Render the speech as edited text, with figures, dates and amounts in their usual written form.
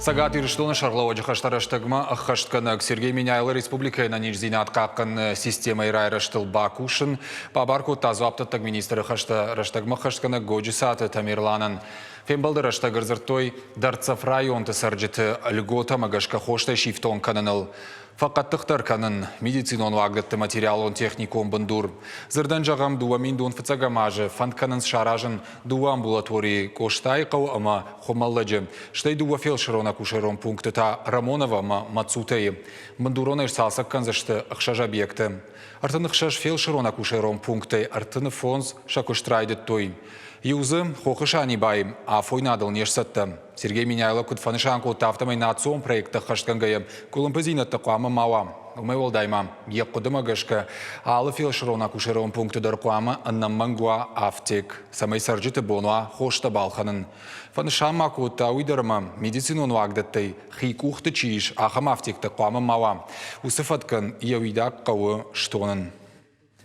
Сагат ирштоны шарлауы жықаштараштығыма аққаштканы Сергей Миняйлы республикайна нежзинат қаққын система ирайраштыл Бакушын, Пабарку тазуаптыттық министрі қаштараштығыма қаштканы годжи саты Тамирланын. Фембалды раштагыр зыртой Дарцев районты сарджеті льгота магашка хоштай шифтон каныныл. Фақаттықтар канын медицинон вагдытты материалон техникон бындур. Зырдан жағам дуамин дон фыцагамажы, фантканын шаражын дуа амбулатории коштай қау ама хомалладжы. Штай дуа фелшерон акушерон пункты та Рамонова ма мацутайы. Бындурон ерсалсак канзашты ақшаж объекты. Артын ақшаж фелшерон акушерон пункты артыны фонз шакуштрайды той. Юзы хохышани бай, а фойнадыл нешсатты. Сергей Миняйлы кутфанышан култафтамай национ проекта хаштангайы. Кулымпызинатты қуамы мауа. Умай олдайма. Еққыдыма гашка. Алы фелшерон акушерон пункты дар қуамы аннам мангуа автек. Самай сарджиты бонуа хошта балханын. Фанышан макута уйдарыма медицинон вагдаттай. Хикухты чиш ахам автекті қуамы мауа. Усыфаткан еуидак қауы штонын.